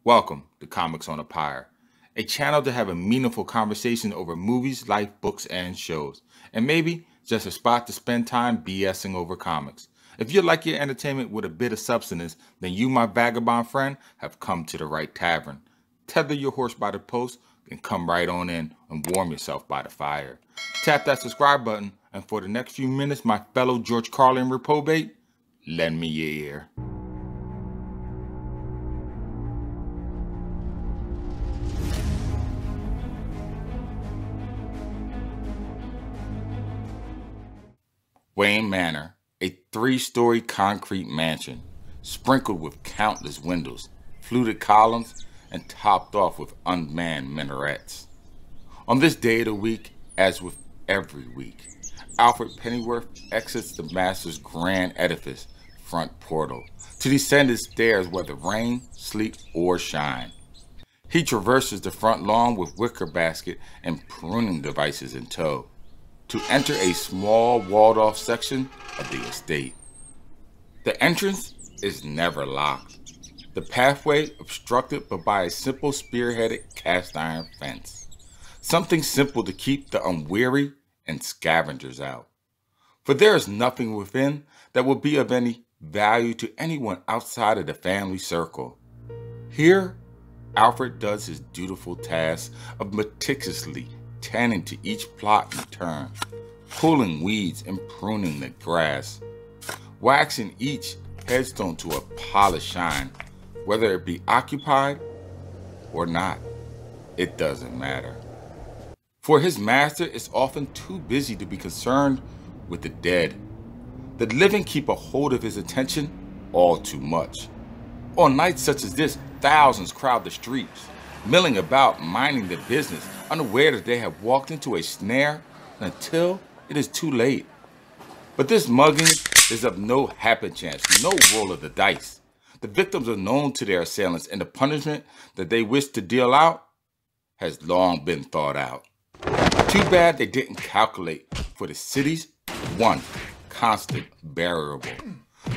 Welcome to Comics on a Pyre, a channel to have a meaningful conversation over movies, life, books, and shows, and maybe just a spot to spend time BSing over comics. If you like your entertainment with a bit of substance, then you, my vagabond friend, have come to the right tavern. Tether your horse by the post and come right on in and warm yourself by the fire. Tap that subscribe button, and for the next few minutes, my fellow George Carlin reprobate, lend me your ear. Wayne Manor, a 3-story concrete mansion, sprinkled with countless windows, fluted columns, and topped off with unmanned minarets. On this day of the week, as with every week, Alfred Pennyworth exits the master's grand edifice front portal to descend his stairs whether rain, sleet, or shine. He traverses the front lawn with wicker basket and pruning devices in tow, to enter a small walled-off section of the estate. The entrance is never locked. The pathway obstructed but by a simple spearheaded cast iron fence. Something simple to keep the unwary and scavengers out. For there is nothing within that will be of any value to anyone outside of the family circle. Here, Alfred does his dutiful task of meticulously tending to each plot and turn, pulling weeds and pruning the grass, waxing each headstone to a polished shine, whether it be occupied or not. It doesn't matter. For his master is often too busy to be concerned with the dead. The living keep a hold of his attention all too much. On nights such as this, thousands crowd the streets, milling about, minding their business, unaware that they have walked into a snare until it is too late. But this mugging is of no happen chance, no roll of the dice. The victims are known to their assailants, and the punishment that they wish to deal out has long been thought out. Too bad they didn't calculate for the city's one constant variable,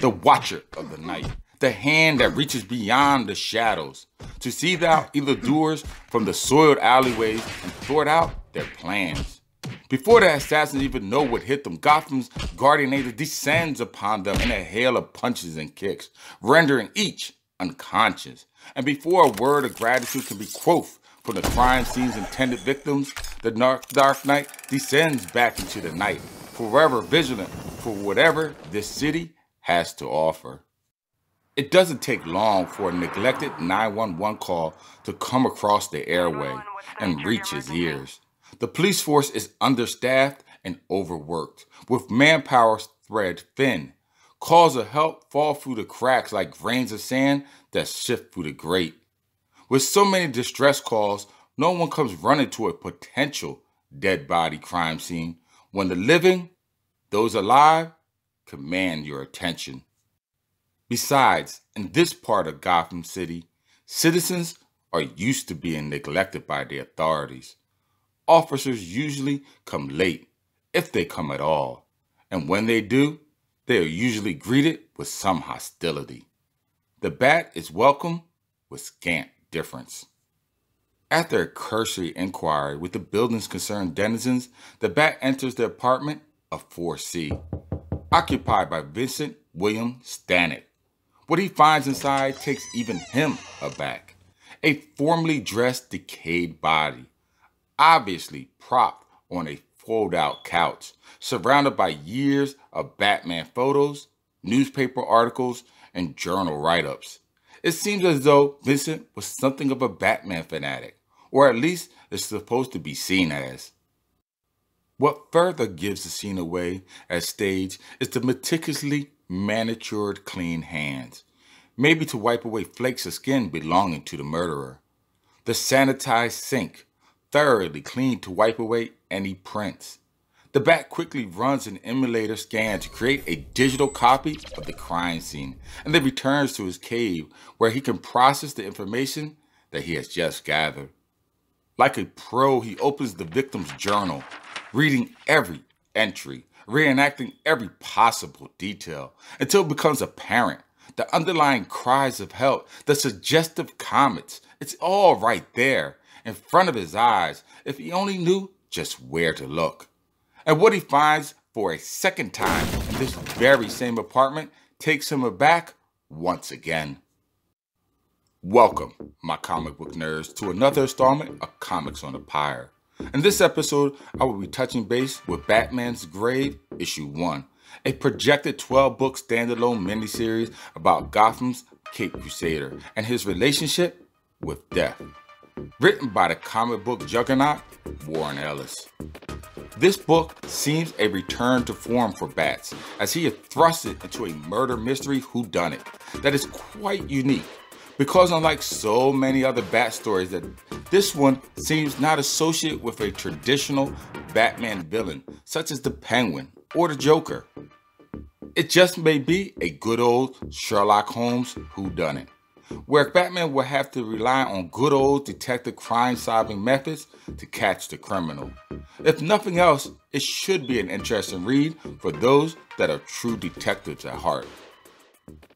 the watcher of the night, the hand that reaches beyond the shadows, to see out evildoers from the soiled alleyways and thwart out their plans. Before the assassins even know what hit them, Gotham's guardian angel descends upon them in a hail of punches and kicks, rendering each unconscious. And before a word of gratitude can be quoted from the crime scene's intended victims, the Dark Knight descends back into the night, forever vigilant for whatever this city has to offer. It doesn't take long for a neglected 911 call to come across the airway and reach his ears. The police force is understaffed and overworked, with manpower spread thin. Calls of help fall through the cracks like grains of sand that shift through the grate. With so many distress calls, no one comes running to a potential dead body crime scene when the living, those alive, command your attention. Besides, in this part of Gotham City, citizens are used to being neglected by the authorities. Officers usually come late, if they come at all, and when they do, they are usually greeted with some hostility. The Bat is welcome with scant difference. After a cursory inquiry with the building's concerned denizens, the Bat enters the apartment of 4C, occupied by Vincent William Stanek. What he finds inside takes even him aback. A formally dressed, decayed body, obviously propped on a fold-out couch, surrounded by years of Batman photos, newspaper articles, and journal write-ups. It seems as though Vincent was something of a Batman fanatic, or at least is supposed to be seen as. What further gives the scene away as stage is the meticulously manicured clean hands, maybe to wipe away flakes of skin belonging to the murderer. The sanitized sink, thoroughly cleaned to wipe away any prints. The Bat quickly runs an emulator scan to create a digital copy of the crime scene, and then returns to his cave where he can process the information that he has just gathered. Like a pro, he opens the victim's journal, reading every entry, reenacting every possible detail, until it becomes apparent the underlying cries of help, the suggestive comments. It's all right there in front of his eyes if he only knew just where to look. And what he finds for a second time in this very same apartment takes him aback once again. Welcome, my comic book nerds, to another installment of Comics on the Pyre. In this episode, I will be touching base with Batman's Grave, Issue 1, a projected 12-book standalone miniseries about Gotham's Caped Crusader and his relationship with death. Written by the comic book juggernaut, Warren Ellis. This book seems a return to form for Bats, as he is thrusted into a murder mystery whodunit that is quite unique. Because unlike so many other Bat stories, this one seems not associated with a traditional Batman villain, such as the Penguin or the Joker. It just may be a good old Sherlock Holmes whodunit, where Batman will have to rely on good old detective crime-solving methods to catch the criminal. If nothing else, it should be an interesting read for those that are true detectives at heart.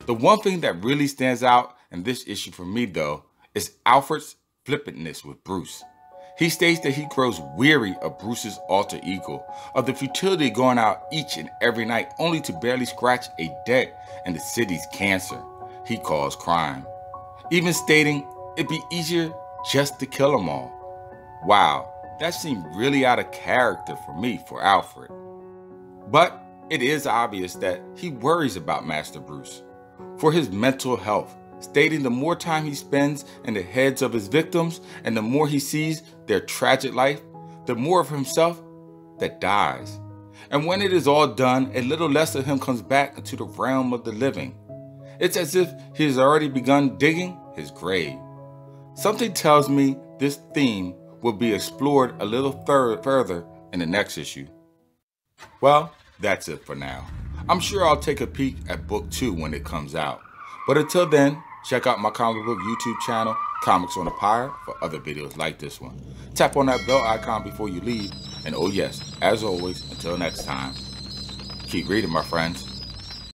The one thing that really stands out in this issue for me, though, is Alfred's flippantness with Bruce. He states that he grows weary of Bruce's alter ego, of the futility of going out each and every night only to barely scratch a dent in the city's cancer he calls crime. Even stating it'd be easier just to kill them all. Wow, that seemed really out of character for me for Alfred. But it is obvious that he worries about Master Bruce for his mental health, stating the more time he spends in the heads of his victims and the more he sees their tragic life, the more of himself that dies. And when it is all done, a little less of him comes back into the realm of the living. It's as if he has already begun digging his grave. Something tells me this theme will be explored a little further in the next issue. Well, that's it for now. I'm sure I'll take a peek at book 2 when it comes out. But until then, check out my comic book YouTube channel, Comics on the Pyre, for other videos like this one. Tap on that bell icon before you leave. And oh yes, as always, until next time, keep reading, my friends.